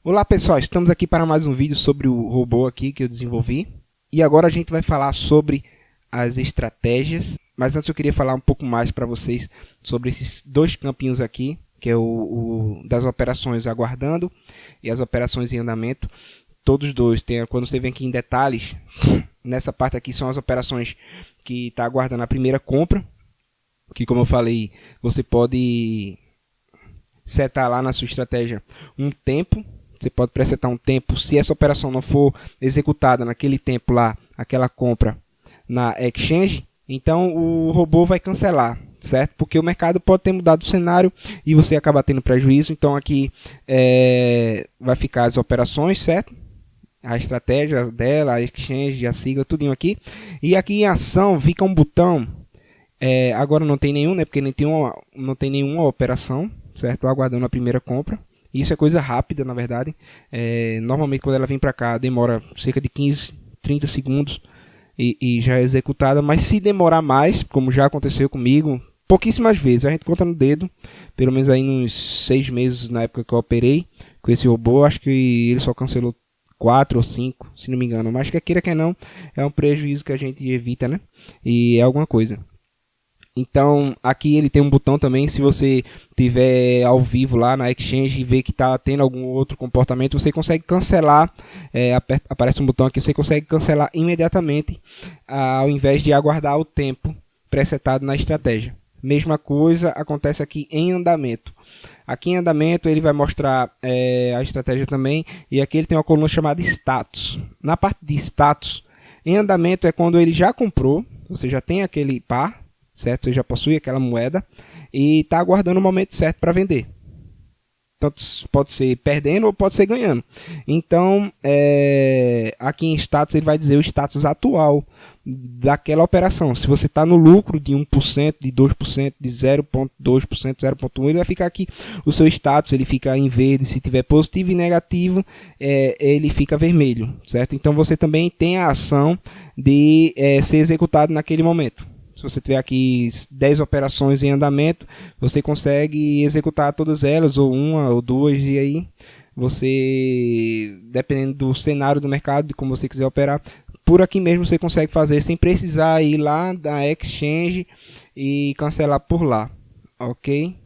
Olá pessoal, estamos aqui para mais um vídeo sobre o robô aqui que eu desenvolvi. E agora a gente vai falar sobre as estratégias. Mas antes eu queria falar um pouco mais para vocês sobre esses dois campinhos aqui, que é o das operações aguardando e as operações em andamento. Todos dois, quando você vem aqui em detalhes, nessa parte aqui são as operações que está aguardando a primeira compra. Que como eu falei, você pode setar lá na sua estratégia um tempo. Você pode presetar um tempo, se essa operação não for executada naquele tempo lá, aquela compra na exchange, então o robô vai cancelar, certo? Porque o mercado pode ter mudado o cenário e você acaba tendo prejuízo. Então aqui vai ficar as operações, certo? A estratégia dela, a exchange, a sigla, tudinho aqui. E aqui em ação fica um botão, agora não tem nenhum, né? Porque não tem nenhuma operação, certo? Aguardando a primeira compra. Isso é coisa rápida, na verdade. Normalmente, quando ela vem para cá, demora cerca de 15, 30 segundos e já é executada. Mas se demorar mais, como já aconteceu comigo, pouquíssimas vezes, a gente conta no dedo, pelo menos aí nos 6 meses na época que eu operei com esse robô, acho que ele só cancelou 4 ou 5, se não me engano. Mas quer queira que não, é um prejuízo que a gente evita, né? E é alguma coisa. Então, aqui ele tem um botão também, se você tiver ao vivo lá na Exchange e ver que está tendo algum outro comportamento, você consegue cancelar, aparece um botão aqui, você consegue cancelar imediatamente, ao invés de aguardar o tempo presetado na estratégia. Mesma coisa acontece aqui em andamento. Aqui em andamento ele vai mostrar a estratégia também, e aqui ele tem uma coluna chamada status. Na parte de status, em andamento é quando ele já comprou, você já tem aquele par, certo? Você já possui aquela moeda e está aguardando o momento certo para vender. Tanto pode ser perdendo ou pode ser ganhando. Então, aqui em status ele vai dizer o status atual daquela operação. Se você está no lucro de 1%, de 2%, de 0,2%, 0,1%, ele vai ficar aqui o seu status, ele fica em verde. Se tiver positivo e negativo, ele fica vermelho, certo? Então você também tem a ação de ser executado naquele momento. Se você tiver aqui 10 operações em andamento, você consegue executar todas elas, ou uma, ou duas, e aí você, dependendo do cenário do mercado, de como você quiser operar, por aqui mesmo você consegue fazer sem precisar ir lá da exchange e cancelar por lá, ok?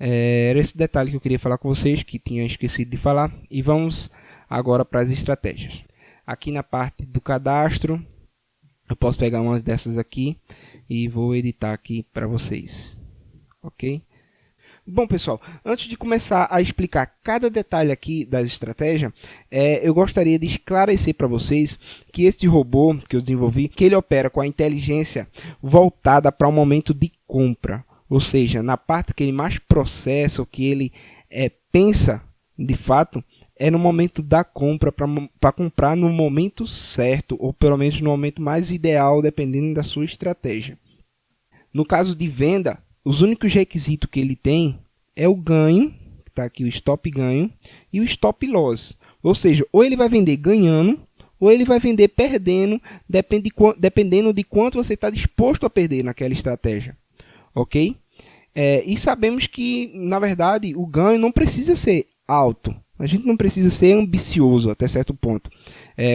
Era esse detalhe que eu queria falar com vocês, que tinha esquecido de falar, e vamos agora para as estratégias. Aqui na parte do cadastro, eu posso pegar uma dessas aqui e vou editar aqui para vocês, ok? Bom pessoal, antes de começar a explicar cada detalhe aqui das estratégias, eu gostaria de esclarecer para vocês que este robô que eu desenvolvi, que ele opera com a inteligência voltada para o momento de compra, ou seja, na parte que ele mais processa, o que ele pensa de fato, é no momento da compra, para comprar no momento certo, ou pelo menos no momento mais ideal, dependendo da sua estratégia. No caso de venda, os únicos requisitos que ele tem é o ganho, que está aqui o stop ganho, e o stop loss. Ou seja, ou ele vai vender ganhando, ou ele vai vender perdendo, dependendo de quanto você está disposto a perder naquela estratégia. Ok? E sabemos que, na verdade, o ganho não precisa ser alto. A gente não precisa ser ambicioso até certo ponto.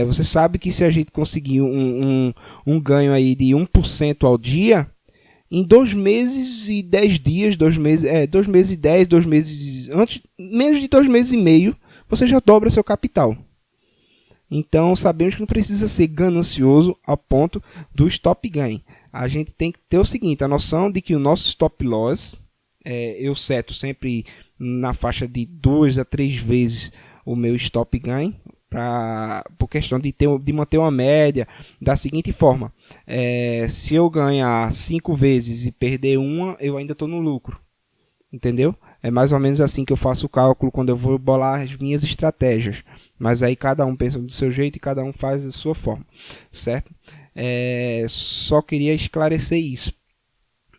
Você sabe que se a gente conseguir um ganho aí de 1% ao dia, em 2 meses e 10 dias, 2 meses e 10, 2 meses antes, menos de 2 meses e meio, você já dobra seu capital. Então sabemos que não precisa ser ganancioso ao ponto do stop gain. A gente tem que ter o seguinte, a noção de que o nosso stop loss, eu seto sempre na faixa de 2 a 3 vezes o meu stop gain, por questão de manter uma média da seguinte forma, se eu ganhar 5 vezes e perder uma, eu ainda estou no lucro, entendeu? É mais ou menos assim que eu faço o cálculo quando eu vou bolar as minhas estratégias, mas aí cada um pensa do seu jeito e cada um faz da sua forma, certo? Só queria esclarecer isso.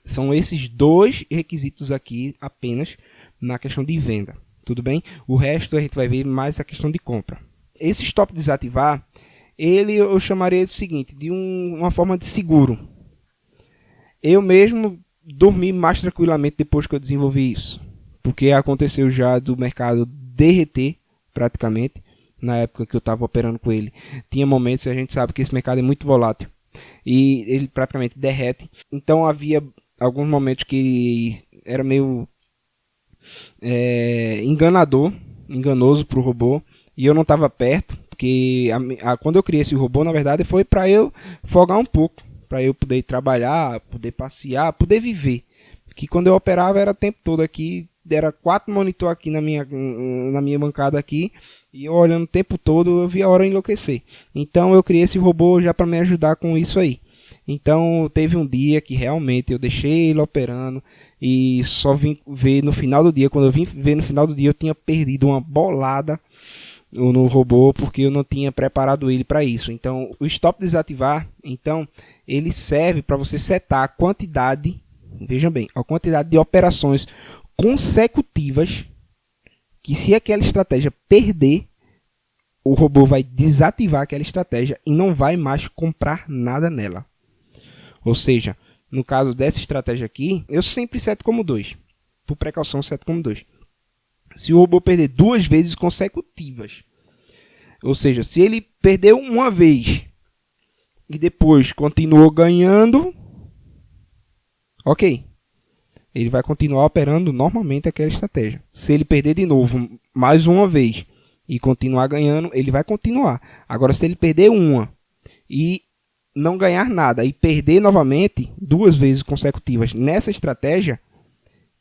São esses 2 requisitos aqui apenas na questão de venda, tudo bem? O resto a gente vai ver mais a questão de compra. Esse stop desativar, eu chamaria do seguinte, de uma forma de seguro. Eu mesmo dormi mais tranquilamente depois que eu desenvolvi isso, porque aconteceu já do mercado derreter praticamente, na época que eu estava operando com ele. Tinha momentos, a gente sabe que esse mercado é muito volátil, e ele praticamente derrete. Então havia alguns momentos que era meio enganoso para o robô, e eu não estava perto, porque quando eu criei esse robô, na verdade, foi para eu folgar um pouco, para eu poder trabalhar, poder passear, poder viver. Que quando eu operava era o tempo todo aqui, era 4 monitores aqui na minha bancada aqui, e eu olhando o tempo todo, eu via a hora enlouquecer. Então eu criei esse robô já para me ajudar com isso aí. Então teve um dia que realmente eu deixei ele operando e só vim ver no final do dia. Quando eu vim ver no final do dia, eu tinha perdido uma bolada no robô, porque eu não tinha preparado ele para isso. Então o stop desativar, então ele serve para você setar a quantidade, vejam bem, a quantidade de operações consecutivas, que se aquela estratégia perder, o robô vai desativar aquela estratégia e não vai mais comprar nada nela. Ou seja, no caso dessa estratégia aqui, eu sempre seto como 2. Por precaução, seto como 2. Se o robô perder 2 vezes consecutivas, ou seja, se ele perdeu uma vez e depois continuou ganhando, ok, ele vai continuar operando normalmente aquela estratégia. Se ele perder de novo mais uma vez e continuar ganhando, ele vai continuar. Agora, se ele perder uma e não ganhar nada e perder novamente 2 vezes consecutivas nessa estratégia,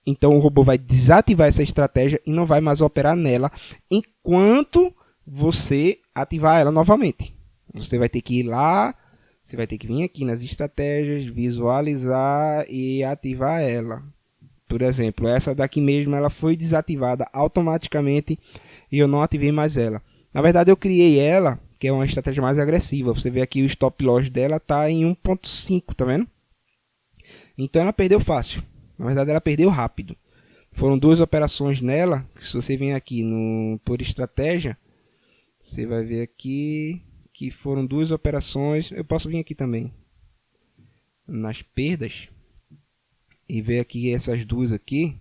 então o robô vai desativar essa estratégia e não vai mais operar nela enquanto você ativar ela novamente. Você vai ter que ir lá, você vai ter que vir aqui nas estratégias, visualizar e ativar ela. Por exemplo, essa daqui mesmo, ela foi desativada automaticamente e eu não ativei mais ela. Na verdade, eu criei ela, que é uma estratégia mais agressiva. Você vê aqui o stop loss dela está em 1.5, tá vendo? Então ela perdeu fácil. Na verdade, ela perdeu rápido. Foram 2 operações nela. Se você vem aqui por estratégia, você vai ver aqui que foram 2 operações. Eu posso vir aqui também nas perdas e ver aqui essas duas aqui.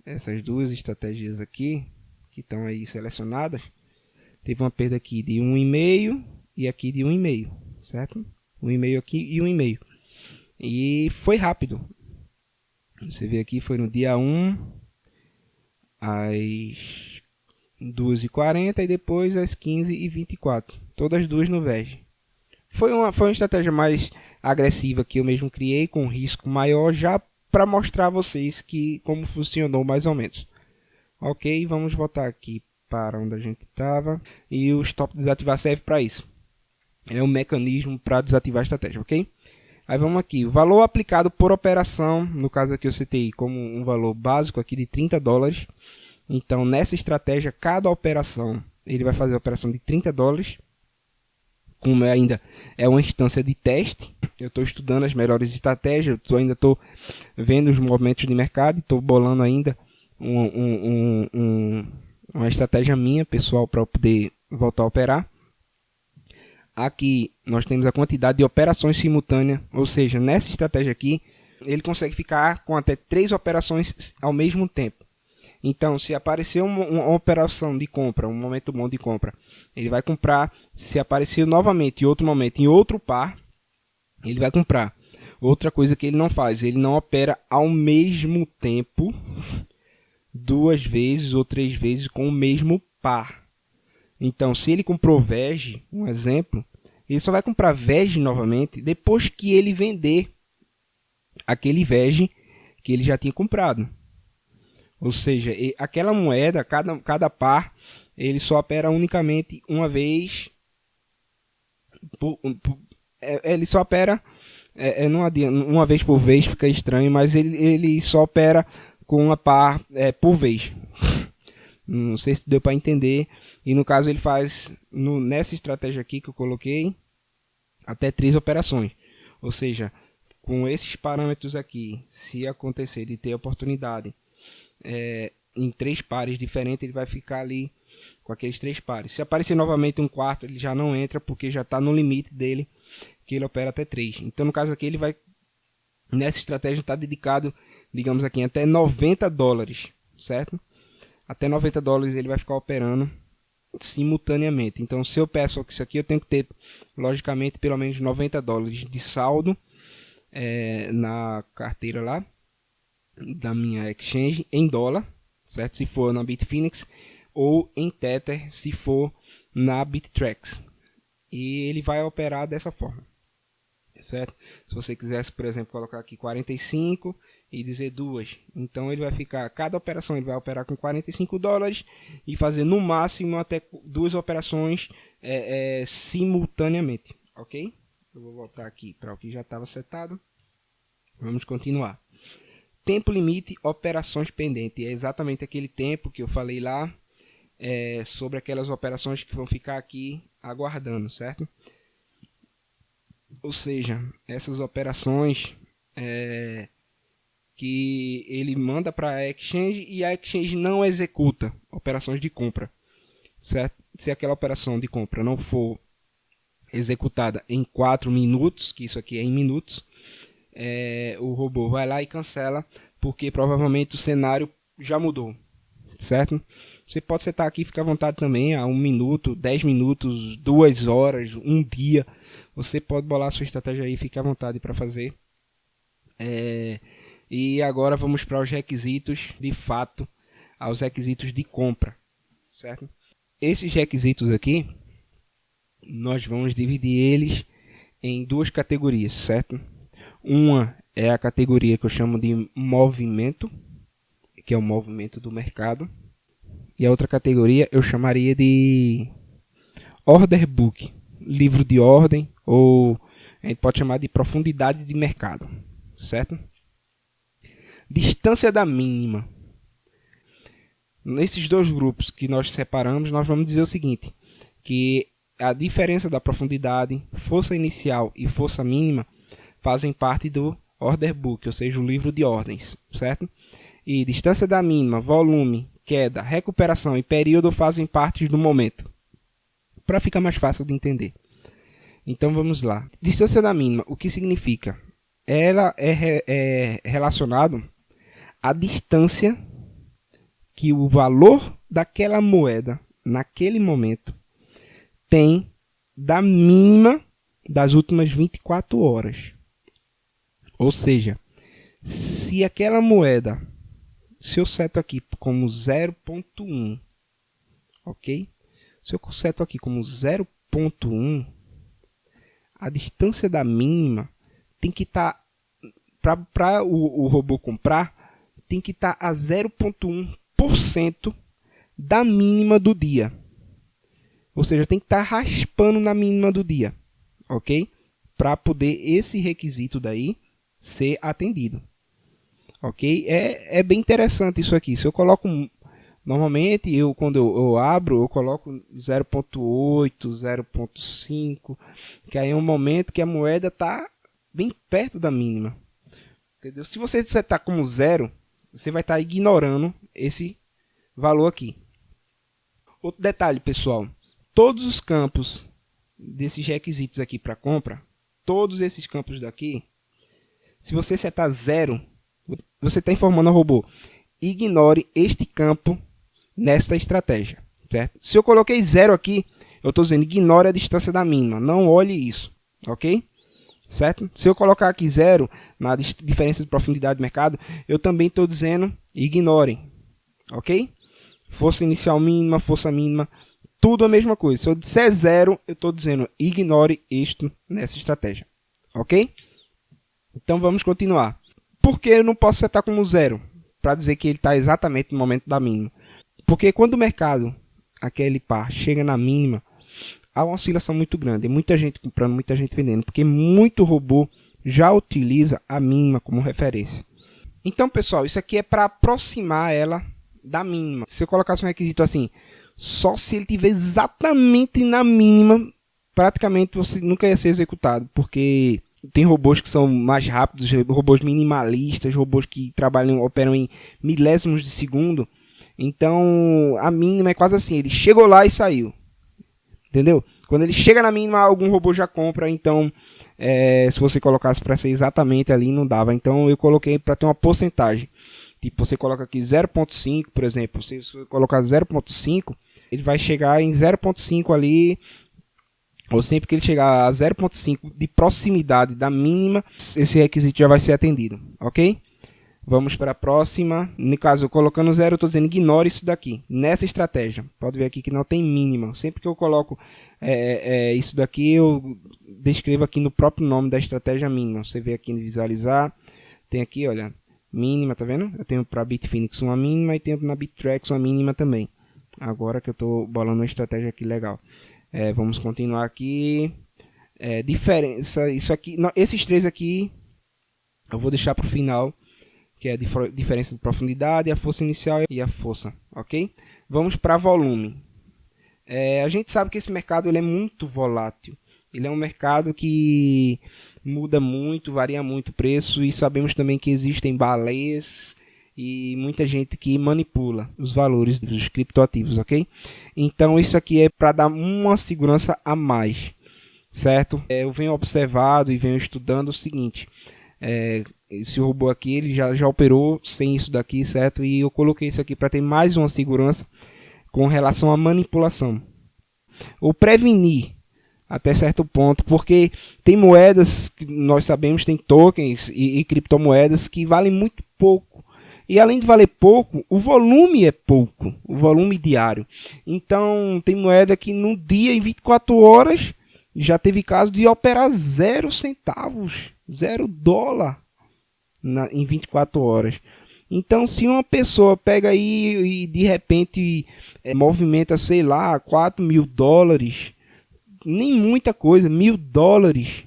Essas 2 estratégias aqui que estão aí selecionadas. Teve uma perda aqui de 1,5 e aqui de 1,5, certo? 1,5 aqui e 1,5. E foi rápido. Você vê aqui, foi no dia 1, às 2h40 e depois às 15h24. Todas 2 no VEG. Foi uma estratégia mais agressiva que eu mesmo criei, com risco maior, já para mostrar a vocês como funcionou mais ou menos. Ok, vamos voltar aqui para onde a gente estava. E o stop desativar serve para isso. É um mecanismo para desativar a estratégia, ok? Aí vamos aqui. O valor aplicado por operação, no caso aqui eu citei como um valor básico aqui de $30. Então nessa estratégia, cada operação, ele vai fazer a operação de $30. Como ainda é uma instância de teste, eu estou estudando as melhores estratégias, eu ainda estou vendo os movimentos de mercado, estou bolando ainda uma estratégia minha, pessoal, para eu poder voltar a operar. Aqui nós temos a quantidade de operações simultâneas, ou seja, nessa estratégia aqui, ele consegue ficar com até 3 operações ao mesmo tempo. Então, se aparecer uma operação de compra, um momento bom de compra, ele vai comprar. Se aparecer novamente em outro momento, em outro par, ele vai comprar. Outra coisa que ele não faz, ele não opera ao mesmo tempo 2 vezes ou 3 vezes com o mesmo par. Então, se ele comprou VEG, um exemplo, ele só vai comprar VEG novamente depois que ele vender aquele VEG que ele já tinha comprado. Ou seja, aquela moeda, cada par, ele só opera unicamente uma vez. Ele só opera, não adianta, uma vez por vez, fica estranho, mas ele só opera com uma par por vez. Não sei se deu para entender. E no caso ele faz, nessa estratégia aqui que eu coloquei, até 3 operações. Ou seja, com esses parâmetros aqui, se acontecer de ter oportunidade em 3 pares diferentes, ele vai ficar ali com aqueles 3 pares. Se aparecer novamente um quarto, ele já não entra, porque já está no limite dele, que ele opera até 3. Então no caso aqui, ele vai, nessa estratégia, está dedicado, digamos aqui, até $90, certo? até $90 ele vai ficar operando simultaneamente. Então, se eu peço isso aqui, eu tenho que ter, logicamente, pelo menos $90 de saldo na carteira lá da minha exchange em dólar, certo? Se for na Bitfinex, ou em Tether, se for na Bittrex. E ele vai operar dessa forma, certo? Se você quisesse, por exemplo, colocar aqui 45 e dizer duas, então ele vai ficar, cada operação ele vai operar com $45 e fazer no máximo até duas operações simultaneamente, ok? Eu vou voltar aqui para o que já estava setado. Vamos continuar. Tempo limite, operações pendentes. É exatamente aquele tempo que eu falei lá sobre aquelas operações que vão ficar aqui aguardando, certo? Ou seja, essas operações que ele manda para a exchange e a exchange não executa operações de compra, certo? Se aquela operação de compra não for executada em 4 minutos, que isso aqui é em minutos, o robô vai lá e cancela, porque provavelmente o cenário já mudou, certo? Você pode setar aqui, fica à vontade também, a 1 minuto, 10 minutos, 2 horas, 1 dia. Você pode bolar a sua estratégia aí, fica à vontade para fazer. E agora vamos para os requisitos, de fato, aos requisitos de compra, certo? Esses requisitos aqui, nós vamos dividir eles em duas categorias, certo? Uma é a categoria que eu chamo de movimento, que é o movimento do mercado. E a outra categoria eu chamaria de order book, livro de ordem, ou a gente pode chamar de profundidade de mercado, certo? Distância da mínima. Nesses dois grupos que nós separamos, nós vamos dizer o seguinte, que a diferença da profundidade, força inicial e força mínima fazem parte do order book, ou seja, o livro de ordens, certo? E distância da mínima, volume, queda, recuperação e período fazem parte do momento, para ficar mais fácil de entender. Então vamos lá. Distância da mínima, o que significa? Ela é relacionado à distância que o valor daquela moeda naquele momento tem da mínima das últimas 24 horas. Ou seja, se aquela moeda, se eu seto aqui como 0.1, ok? Se eu seto aqui como 0.1, a distância da mínima tem que estar, para o robô comprar, tem que estar a 0.1% da mínima do dia. Ou seja, tem que estar raspando na mínima do dia, ok? Para poder esse requisito daí ser atendido, ok? É bem interessante isso aqui. Se eu coloco, normalmente quando eu abro, eu coloco 0.8, 0.5, que aí é um momento que a moeda está bem perto da mínima, entendeu? Se você setar como 0, você vai estar ignorando esse valor aqui. Outro detalhe, pessoal, todos os campos desses requisitos aqui para compra, todos esses campos daqui, se você setar 0, você está informando ao robô, ignore este campo nesta estratégia, certo? Se eu coloquei 0 aqui, eu estou dizendo ignore a distância da mínima, não olhe isso, ok? Certo? Se eu colocar aqui 0 na diferença de profundidade de mercado, eu também estou dizendo ignorem, ok? Força inicial mínima, força mínima, tudo a mesma coisa. Se eu disser 0, eu estou dizendo ignore isto nessa estratégia, ok? Então vamos continuar. Por que eu não posso setar como 0? Para dizer que ele está exatamente no momento da mínima. Porque quando o mercado, aquele par, chega na mínima, há uma oscilação muito grande. Muita gente comprando, muita gente vendendo. Porque muito robô já utiliza a mínima como referência. Então, pessoal, isso aqui é para aproximar ela da mínima. Se eu colocasse um requisito assim, só se ele estiver exatamente na mínima, praticamente você nunca ia ser executado. Porque tem robôs que são mais rápidos, robôs minimalistas, robôs que operam em milésimos de segundo. Então, a mínima é quase assim, ele chegou lá e saiu. Entendeu? Quando ele chega na mínima, algum robô já compra. Então, se você colocasse para ser exatamente ali, não dava. Então, eu coloquei para ter uma porcentagem. Tipo, você coloca aqui 0.5, por exemplo, se você colocar 0.5, ele vai chegar em 0.5 ali, ou sempre que ele chegar a 0.5 de proximidade da mínima, esse requisito já vai ser atendido, ok? Vamos para a próxima. No caso, colocando 0, eu estou dizendo ignore isso daqui. Nessa estratégia, pode ver aqui que não tem mínima. Sempre que eu coloco isso daqui, eu descrevo aqui no próprio nome da estratégia mínima. Você vê aqui no visualizar, tem aqui, olha, mínima, tá vendo? Eu tenho para Bitfinex uma mínima e tenho na Bittrex uma mínima também. Agora que eu estou bolando uma estratégia aqui legal. Vamos continuar aqui. Diferença, isso aqui, não, esses três aqui, eu vou deixar para o final, que é a diferença de profundidade, a força inicial e a força, ok? Vamos para volume. A gente sabe que esse mercado ele é muito volátil. Ele é um mercado que muda muito, varia muito o preço, e sabemos também que existem baleias e muita gente que manipula os valores dos criptoativos, ok? Então isso aqui é para dar uma segurança a mais, certo? Eu venho observado e venho estudando o seguinte... esse robô aqui ele já operou sem isso daqui, certo? E eu coloquei isso aqui para ter mais uma segurança com relação à manipulação ou prevenir até certo ponto, porque tem moedas que nós sabemos, tem tokens e criptomoedas que valem muito pouco, e além de valer pouco, o volume é pouco, o volume diário. Então tem moeda que no dia, em 24 horas, já teve caso de operar 0 centavos, $0 em 24 horas. Então, se uma pessoa pega aí e de repente movimenta, sei lá, $4.000, nem muita coisa, $1.000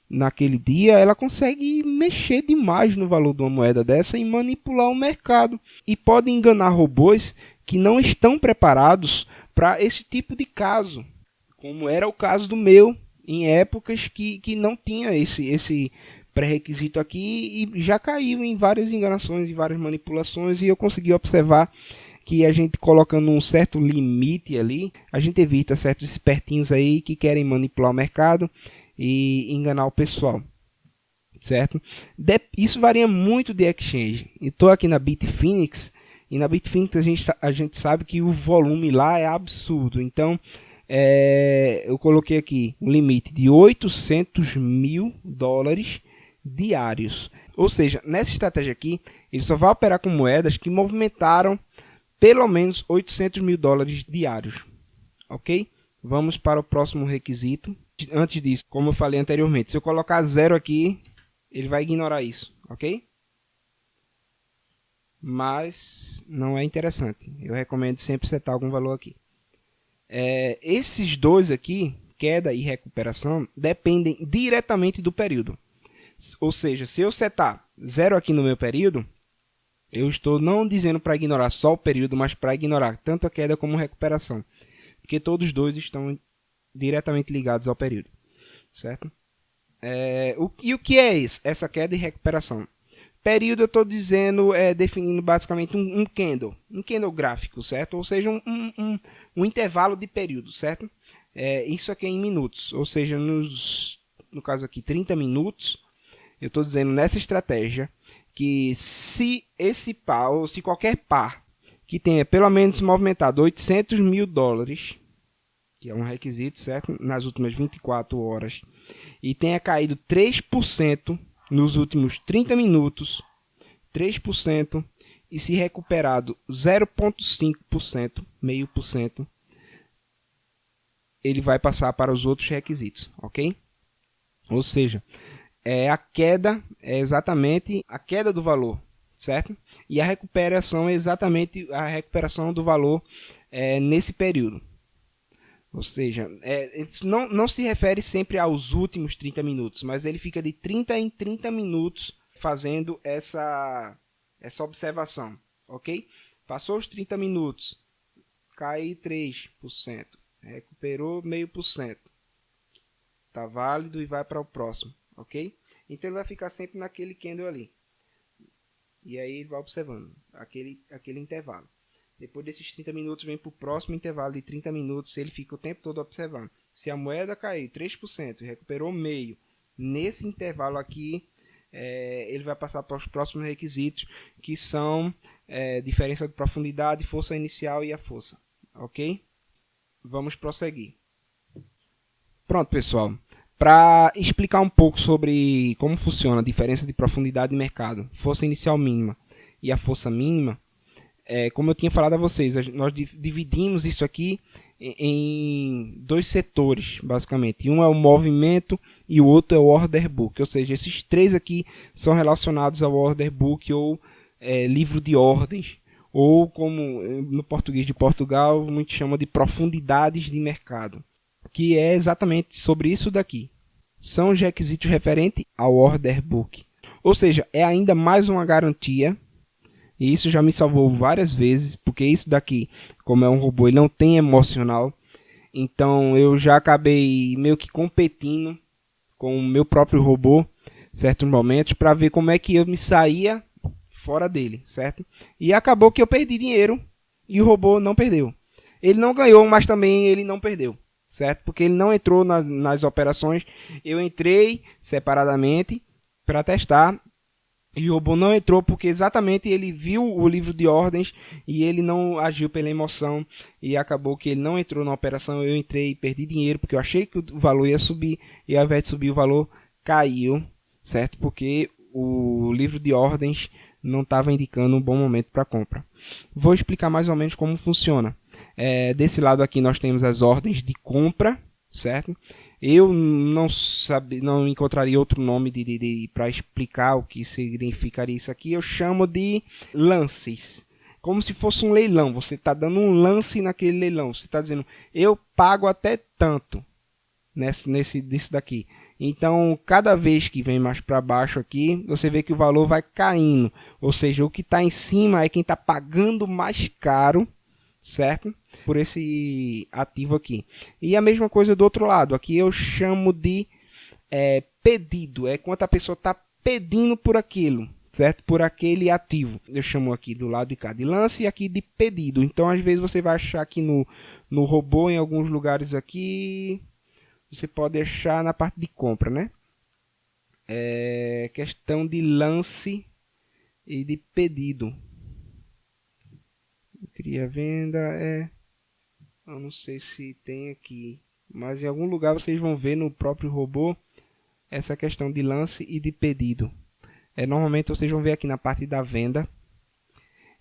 naquele dia, ela consegue mexer demais no valor de uma moeda dessa e manipular o mercado. E pode enganar robôs que não estão preparados para esse tipo de caso, como era o caso do meu, em épocas que não tinha esse pré-requisito aqui, e já caiu em várias enganações e várias manipulações, e eu consegui observar que a gente colocando um certo limite ali, a gente evita certos espertinhos aí que querem manipular o mercado e enganar o pessoal, certo? Isso varia muito de exchange. Estou aqui na Bitfinex, e na Bitfinex a gente sabe que o volume lá é absurdo. Então eu coloquei aqui um limite de $800.000 diários. Ou seja, nessa estratégia aqui, ele só vai operar com moedas que movimentaram pelo menos $800.000 diários. Ok? Vamos para o próximo requisito. Antes disso, como eu falei anteriormente, se eu colocar 0 aqui, ele vai ignorar isso. Ok? Mas não é interessante. Eu recomendo sempre setar algum valor aqui. Esses dois aqui, queda e recuperação, dependem diretamente do período. Ou seja, se eu setar 0 aqui no meu período, eu estou não dizendo para ignorar só o período, mas para ignorar tanto a queda como a recuperação, porque todos os dois estão diretamente ligados ao período, certo? O que é isso? Essa queda e recuperação? Período eu estou dizendo, definindo basicamente um candle gráfico, certo? Ou seja, um intervalo de período, certo? Isso aqui é em minutos, ou seja, no caso aqui 30 minutos, eu estou dizendo nessa estratégia que se esse par, ou se qualquer par que tenha pelo menos movimentado $800.000, que é um requisito, certo? Nas últimas 24 horas, e tenha caído 3% nos últimos 30 minutos, 3%, e se recuperado 0,5%, meio por cento, ele vai passar para os outros requisitos, ok? Ou seja, a queda é exatamente a queda do valor, certo? E a recuperação é exatamente a recuperação do valor nesse período. Ou seja, não se refere sempre aos últimos 30 minutos, mas ele fica de 30 em 30 minutos fazendo essa observação, ok? Passou os 30 minutos, caiu 3%, recuperou 0,5%, está válido e vai para o próximo, ok? Então ele vai ficar sempre naquele candle ali, e aí ele vai observando aquele intervalo. Depois desses 30 minutos vem para o próximo intervalo de 30 minutos, ele fica o tempo todo observando. Se a moeda cair 3% e recuperou meio, nesse intervalo aqui, ele vai passar para os próximos requisitos, que são diferença de profundidade, força inicial e a força. Ok? Vamos prosseguir. Pronto, pessoal. Para explicar um pouco sobre como funciona a diferença de profundidade de mercado, força inicial mínima e a força mínima, como eu tinha falado a vocês, nós dividimos isso aqui em dois setores, basicamente. Um é o movimento e o outro é o order book. Ou seja, esses três aqui são relacionados ao order book ou livro de ordens, ou como no português de Portugal, muitos chamam de profundidades de mercado, que é exatamente sobre isso daqui. São os requisitos referentes ao order book. Ou seja, é ainda mais uma garantia. E isso já me salvou várias vezes, porque isso daqui, como é um robô, ele não tem emocional. Então eu já acabei meio que competindo com o meu próprio robô, certos momentos, para ver como é que eu me saía fora dele, certo? E acabou que eu perdi dinheiro e o robô não perdeu. Ele não ganhou, mas também ele não perdeu, certo? Porque ele não entrou nas operações. Eu entrei separadamente para testar. E o robô não entrou porque exatamente ele viu o livro de ordens e ele não agiu pela emoção. E acabou que ele não entrou na operação. Eu entrei e perdi dinheiro porque eu achei que o valor ia subir. E ao invés de subir, o valor caiu, certo? Porque o livro de ordens não estava indicando um bom momento para compra. Vou explicar mais ou menos como funciona. Desse lado aqui nós temos as ordens de compra, certo? Eu não encontraria outro nome para explicar o que significaria isso aqui. Eu chamo de lances. Como se fosse um leilão. Você está dando um lance naquele leilão. Você está dizendo, eu pago até tanto nesse daqui. Então, cada vez que vem mais para baixo aqui, você vê que o valor vai caindo. Ou seja, o que está em cima é quem está pagando mais caro, certo? Por esse ativo aqui. E a mesma coisa do outro lado. Aqui eu chamo de pedido. É quanto a pessoa está pedindo por aquilo, certo? Por aquele ativo. Eu chamo aqui do lado de cá de lance e aqui de pedido. Então, às vezes, você vai achar aqui no robô, em alguns lugares aqui, você pode achar na parte de compra, né? Questão de lance e de pedido. Cria venda, eu não sei se tem aqui, mas em algum lugar vocês vão ver no próprio robô essa questão de lance e de pedido. Normalmente vocês vão ver aqui na parte da venda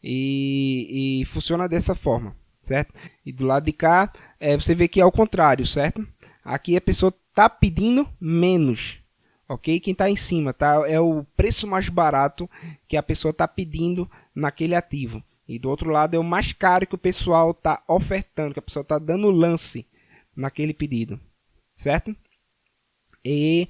e funciona dessa forma, certo? E do lado de cá você vê que é ao contrário, certo? Aqui a pessoa está pedindo menos, ok? Quem está em cima é o preço mais barato que a pessoa está pedindo naquele ativo. E do outro lado é o mais caro que o pessoal está ofertando, que a pessoa está dando lance naquele pedido, certo? E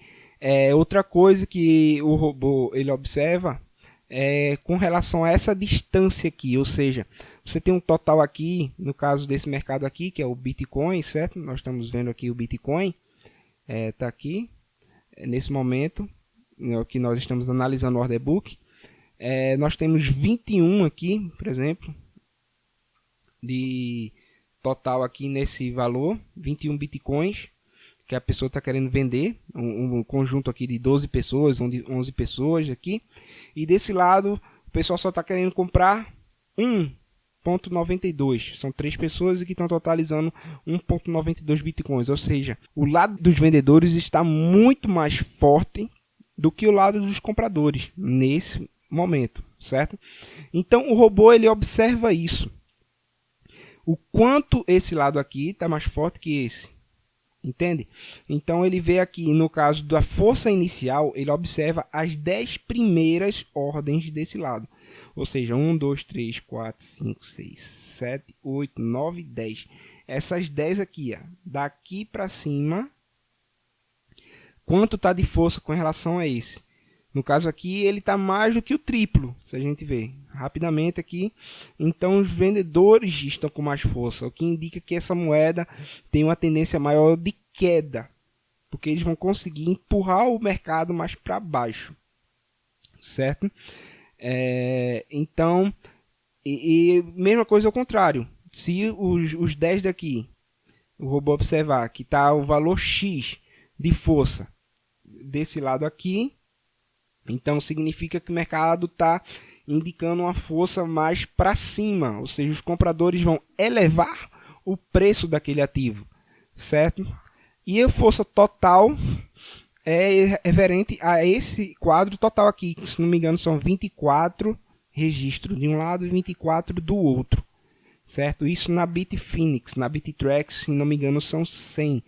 outra coisa que o robô ele observa é com relação a essa distância aqui, ou seja, você tem um total aqui, no caso desse mercado aqui, que é o Bitcoin, certo? Nós estamos vendo aqui o Bitcoin, está aqui, nesse momento, que nós estamos analisando o order book. Nós temos 21 aqui, por exemplo, de total aqui nesse valor, 21 bitcoins que a pessoa está querendo vender, um conjunto aqui de 12 pessoas, 11 pessoas aqui, e desse lado o pessoal só está querendo comprar 1,92, são 3 pessoas que estão totalizando 1,92 bitcoins, ou seja, o lado dos vendedores está muito mais forte do que o lado dos compradores nesse momento, certo? Então o robô ele observa isso, o quanto esse lado aqui está mais forte que esse, entende? Então ele vê aqui no caso da força inicial, ele observa as 10 primeiras ordens desse lado, ou seja, 1, 2, 3, 4, 5, 6, 7, 8, 9, 10, essas 10 aqui, daqui para cima, quanto está de força com relação a esse? No caso aqui, ele está mais do que o triplo, se a gente ver rapidamente aqui. Então, os vendedores estão com mais força, o que indica que essa moeda tem uma tendência maior de queda, porque eles vão conseguir empurrar o mercado mais para baixo, certo? Então, e mesma coisa ao contrário. Se os 10 daqui, o robô observar que está o valor X de força desse lado aqui, Então significa que o mercado está indicando uma força mais para cima, ou seja, os compradores vão elevar o preço daquele ativo, certo? E a força total é referente a esse quadro total aqui, que se não me engano são 24 registros de um lado e 24 do outro, certo? Isso na Bitfinex, na Bittrex, se não me engano são 100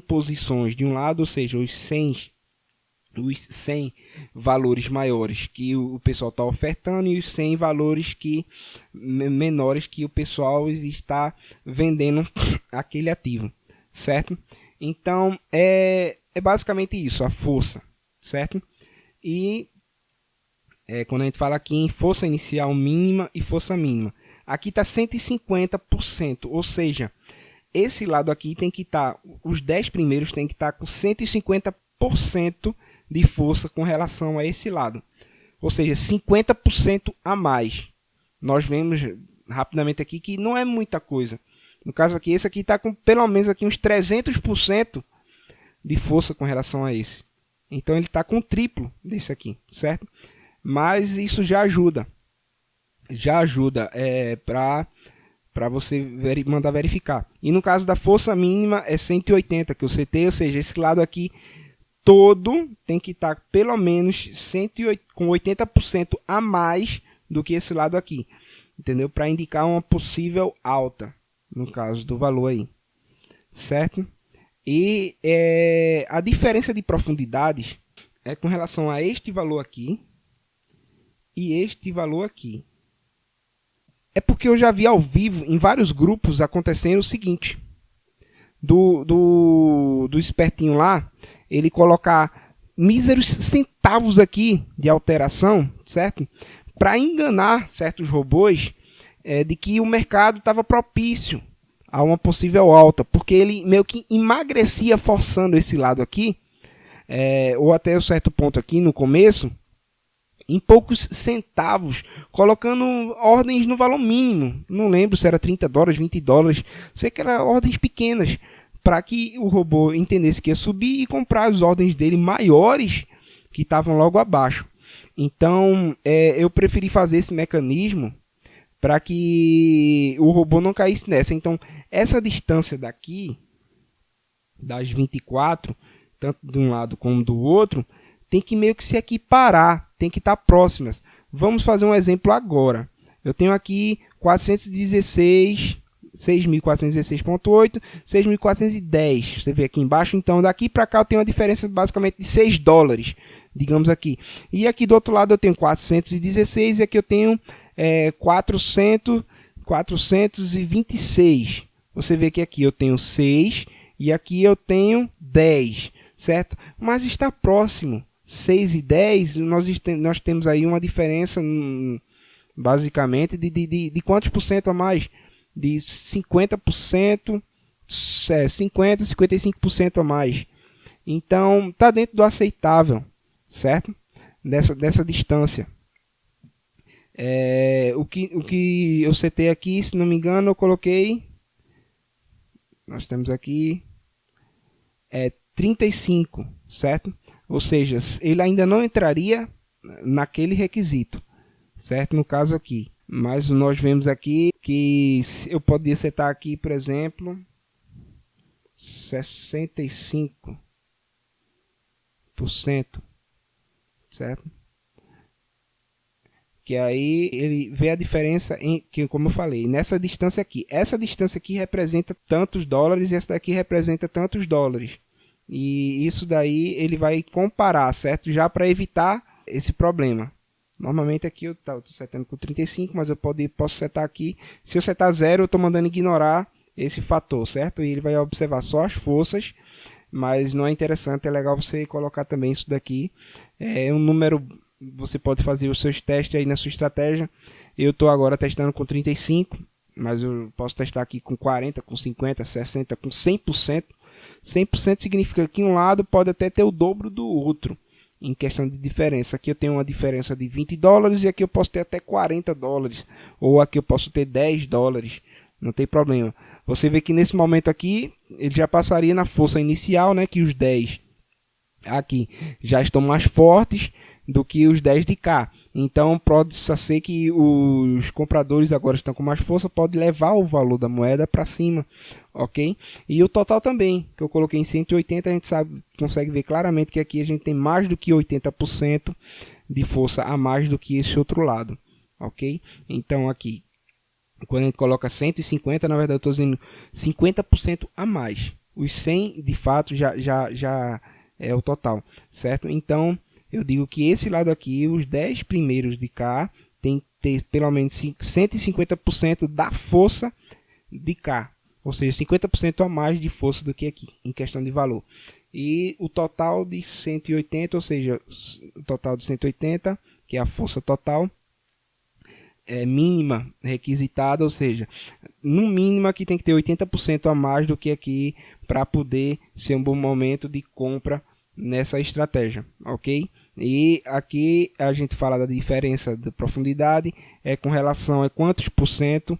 posições de um lado, ou seja, os 100 valores maiores que o pessoal está ofertando e os 100 valores menores que o pessoal está vendendo aquele ativo, certo? Então é basicamente isso, a força, certo? E quando a gente fala aqui em força inicial mínima e força mínima, aqui está 150%, ou seja, esse lado aqui tem que estar, os 10 primeiros tem que estar com 150% de força com relação a esse lado, ou seja, 50% a mais. Nós vemos rapidamente aqui que não é muita coisa. No caso aqui, esse aqui está com pelo menos aqui uns 300% de força com relação a esse. Então ele está com o triplo desse aqui, certo? Mas isso já ajuda para você mandar verificar. E no caso da força mínima é 180 que eu setei, ou seja, esse lado aqui todo tem que estar pelo menos com 80% a mais do que esse lado aqui, entendeu? Para indicar uma possível alta, no caso do valor aí, certo? E a diferença de profundidades é com relação a este valor aqui e este valor aqui. É porque eu já vi ao vivo em vários grupos acontecendo o seguinte: do espertinho lá, ele colocar míseros centavos aqui de alteração, certo? Para enganar certos robôs de que o mercado estava propício a uma possível alta, porque ele meio que emagrecia forçando esse lado aqui, ou até um certo ponto aqui no começo, em poucos centavos, colocando ordens no valor mínimo. Não lembro se era 30 dólares, 20 dólares, sei que eram ordens pequenas, para que o robô entendesse que ia subir e comprar as ordens dele maiores que estavam logo abaixo. Então eu preferi fazer esse mecanismo para que o robô não caísse nessa. Então essa distância daqui, das 24, tanto de um lado como do outro, tem que meio que se equiparar, tem que estar próximas. Vamos fazer um exemplo agora. Eu tenho aqui 6.416.8, 6.410. Você vê aqui embaixo. Então, daqui para cá eu tenho uma diferença basicamente de 6 dólares, digamos aqui. E aqui do outro lado eu tenho 416 e aqui eu tenho 426. Você vê que aqui eu tenho 6 e aqui eu tenho 10, certo? Mas está próximo. 6 e 10, nós temos aí uma diferença basicamente de quantos por cento a mais? De 50%, 50%, 55% a mais. Então, está dentro do aceitável, certo? Dessa distância. O que eu setei aqui, se não me engano, eu coloquei... Nós temos aqui 35, certo? Ou seja, ele ainda não entraria naquele requisito, certo? No caso aqui. Mas nós vemos aqui que eu poderia setar aqui, por exemplo, 65%, certo? Que aí ele vê a diferença que, como eu falei, nessa distância aqui. Essa distância aqui representa tantos dólares e essa daqui representa tantos dólares. E isso daí ele vai comparar, certo? Já para evitar esse problema. Normalmente aqui eu estou setando com 35, mas eu posso setar aqui. Se eu setar 0, eu estou mandando ignorar esse fator, certo? E ele vai observar só as forças, mas não é interessante, é legal você colocar também isso daqui. É um número, você pode fazer os seus testes aí na sua estratégia. Eu estou agora testando com 35, mas eu posso testar aqui com 40, com 50, 60, com 100%. 100% significa que um lado pode até ter o dobro do outro em questão de diferença. Aqui eu tenho uma diferença de 20 dólares e aqui eu posso ter até 40 dólares. Ou aqui eu posso ter 10 dólares. Não tem problema. Você vê que nesse momento aqui ele já passaria na força inicial, né? Que os 10 aqui já estão mais fortes. do que os 10 de cá. Então pode ser que os compradores agora estão com mais força, pode levar o valor da moeda para cima, ok? E o total também, que eu coloquei em 180, a gente consegue ver claramente que aqui a gente tem mais do que 80% de força a mais do que esse outro lado, ok? Então aqui, quando a gente coloca 150, na verdade eu estou dizendo 50% a mais. Os 100 de fato já é o total, certo? Então eu digo que esse lado aqui, os 10 primeiros de cá, tem que ter pelo menos 150% da força de cá. Ou seja, 50% a mais de força do que aqui, em questão de valor. E o total de 180, ou seja, o total de 180, que é a força total, mínima requisitada, ou seja, no mínimo aqui tem que ter 80% a mais do que aqui para poder ser um bom momento de compra nessa estratégia, ok? E aqui a gente fala da diferença de profundidade, com relação a quantos por cento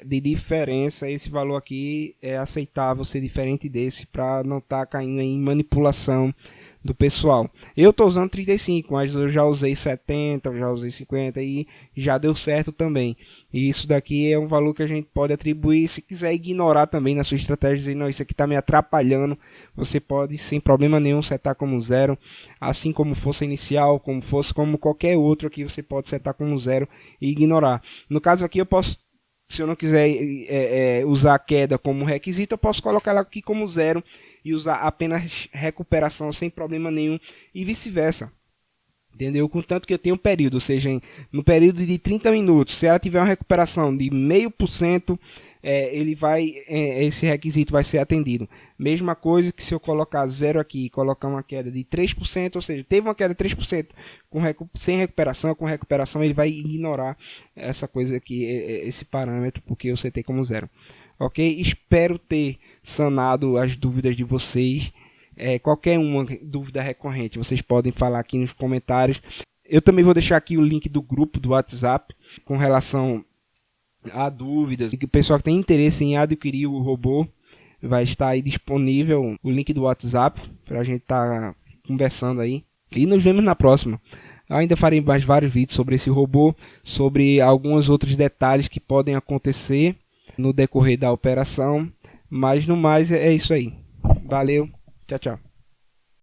de diferença esse valor aqui é aceitável ser diferente desse, para não estar caindo em manipulação do pessoal. Eu estou usando 35, mas eu já usei 70, já usei 50 e já deu certo também. E isso daqui é um valor que a gente pode atribuir. Se quiser ignorar também na sua estratégia, dizer, não, isso aqui está me atrapalhando, você pode sem problema nenhum setar como zero, assim como força inicial, como qualquer outro aqui, você pode setar como zero e ignorar. No caso aqui eu posso, se eu não quiser usar a queda como requisito, eu posso colocar ela aqui como zero e usar apenas recuperação sem problema nenhum e vice-versa. Entendeu? Contanto que eu tenho um período, ou seja, no período de 30 minutos, se ela tiver uma recuperação de 0,5%, esse requisito vai ser atendido. Mesma coisa que se eu colocar zero aqui e colocar uma queda de 3%, ou seja, teve uma queda de 3% sem recuperação, com recuperação ele vai ignorar essa coisa aqui, esse parâmetro, porque eu setei como zero. Ok? Espero ter sanado as dúvidas de vocês. Qualquer uma dúvida recorrente, vocês podem falar aqui nos comentários. Eu também vou deixar aqui o link do grupo do WhatsApp com relação a dúvidas. E que o pessoal que tem interesse em adquirir o robô, vai estar aí disponível o link do WhatsApp para a gente estar conversando aí. E nos vemos na próxima. Ainda farei mais vários vídeos sobre esse robô, sobre alguns outros detalhes que podem acontecer no decorrer da operação, mas no mais é isso aí. Valeu, tchau, tchau.